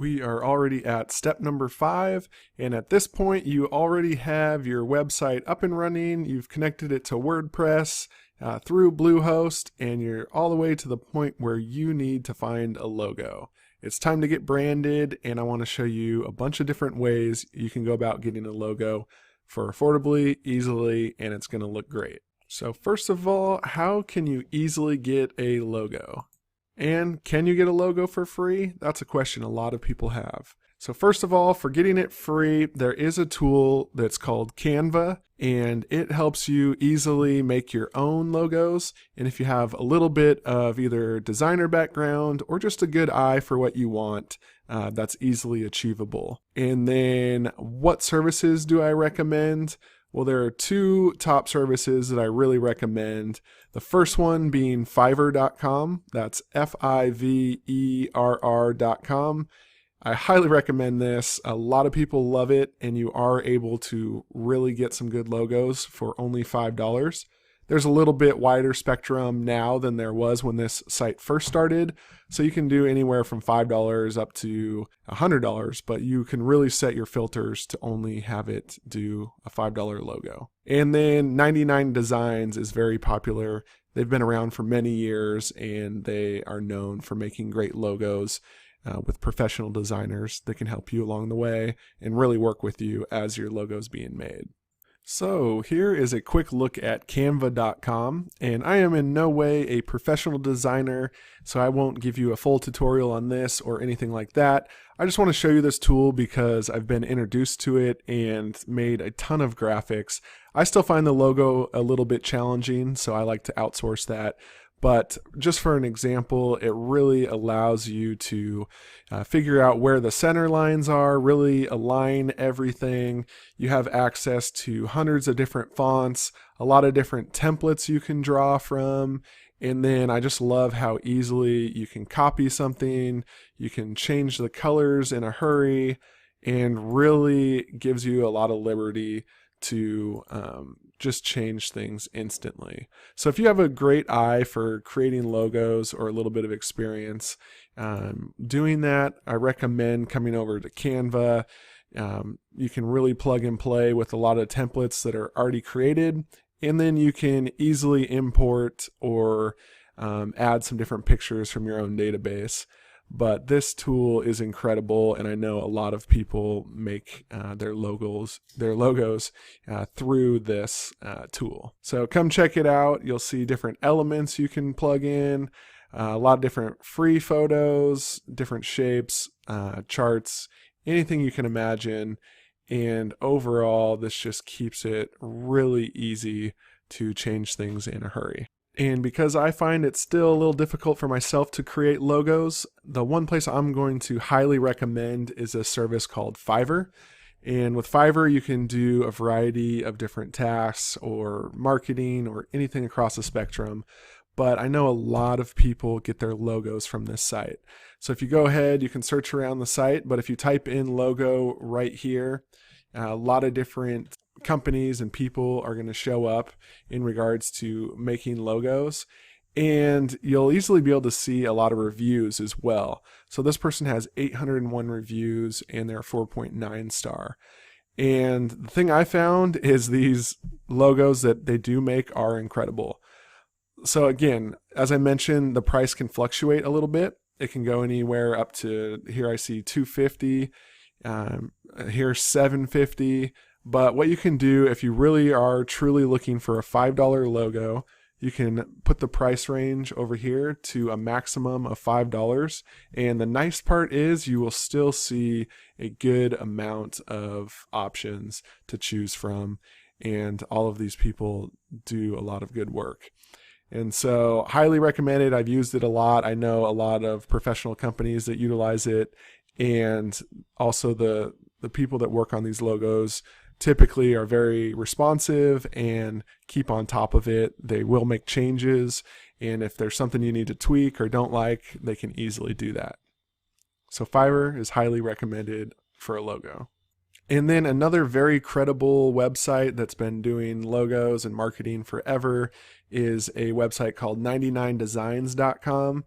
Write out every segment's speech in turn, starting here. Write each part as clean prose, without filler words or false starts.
We are already at step number 5, and at this point you already have your website up and running. You've connected it to WordPress through Bluehost, and you're all the way to the point where you need to find a logo. It's time to get branded, and I want to show you a bunch of different ways you can go about getting a logo for affordably, easily, and it's going to look great. So first of all, how can you easily get a logo? And can you get a logo for free? That's a question a lot of people have. So first of all, for getting it free, there is a tool that's called Canva, and it helps you easily make your own logos. And if you have a little bit of either designer background or just a good eye for what you want, that's easily achievable. And then what services do I recommend? Well, there are 2 top services that I really recommend. The first one being Fiverr.com. That's Fiverr.com. I highly recommend this. A lot of people love it, and you are able to really get some good logos for only $5. There's a little bit wider spectrum now than there was when this site first started. So you can do anywhere from $5 up to $100, but you can really set your filters to only have it do a $5 logo. And then 99 Designs is very popular. They've been around for many years, and they are known for making great logos with professional designers that can help you along the way and really work with you as your logo's being made. So here is a quick look at canva.com, and I am in no way a professional designer, so I won't give you a full tutorial on this or anything like that. I just want to show you this tool because I've been introduced to it and made a ton of graphics. I still find the logo a little bit challenging, so I like to outsource that. But just for an example, it really allows you to figure out where the center lines are, really align everything. You have access to hundreds of different fonts, a lot of different templates you can draw from. And then I just love how easily you can copy something, you can change the colors in a hurry, and really gives you a lot of liberty to just change things instantly. So if you have a great eye for creating logos or a little bit of experience doing that, I recommend coming over to Canva. You can really plug and play with a lot of templates that are already created, and then you can easily import or add some different pictures from your own database. But this tool is incredible, and I know a lot of people make their logos through this tool. So come check it out. You'll see different elements you can plug in, a lot of different free photos, different shapes, charts, anything you can imagine. And overall, this just keeps it really easy to change things in a hurry. And because I find it still a little difficult for myself to create logos, the one place I'm going to highly recommend is a service called Fiverr. And with Fiverr, you can do a variety of different tasks or marketing or anything across the spectrum. But I know a lot of people get their logos from this site. So if you go ahead, you can search around the site, but if you type in logo right here, a lot of different companies and people are going to show up in regards to making logos, and you'll easily be able to see a lot of reviews as well. So this person has 801 reviews and they're 4.9 star. And the thing I found is these logos that they do make are incredible. So again, as I mentioned, the price can fluctuate a little bit. It can go anywhere up to, here I see $250, here $750. But what you can do if you really are truly looking for a $5 logo, you can put the price range over here to a maximum of $5. And the nice part is you will still see a good amount of options to choose from. And all of these people do a lot of good work. And so highly recommended. I've used it a lot. I know a lot of professional companies that utilize it. And also the people that work on these logos typically are very responsive and keep on top of it. They will make changes, and if there's something you need to tweak or don't like, they can easily do that. So Fiverr is highly recommended for a logo. And then another very credible website that's been doing logos and marketing forever is a website called 99designs.com.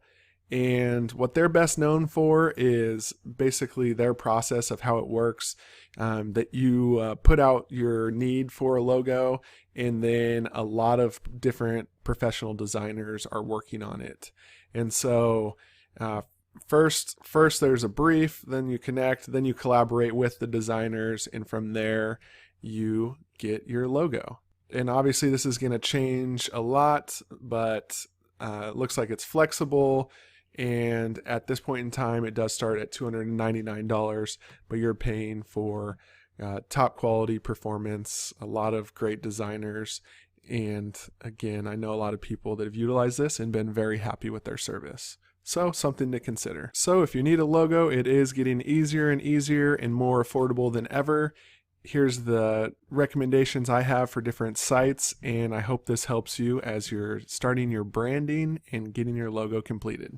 And what they're best known for is basically their process of how it works, that you put out your need for a logo, and then a lot of different professional designers are working on it. And so first there's a brief, then you connect, then you collaborate with the designers, and from there you get your logo. And obviously this is going to change a lot, but it looks like it's flexible. And at this point in time, it does start at $299, but you're paying for top quality performance, a lot of great designers. And again, I know a lot of people that have utilized this and been very happy with their service. So something to consider. So if you need a logo, it is getting easier and easier and more affordable than ever. Here's the recommendations I have for different sites, and I hope this helps you as you're starting your branding and getting your logo completed.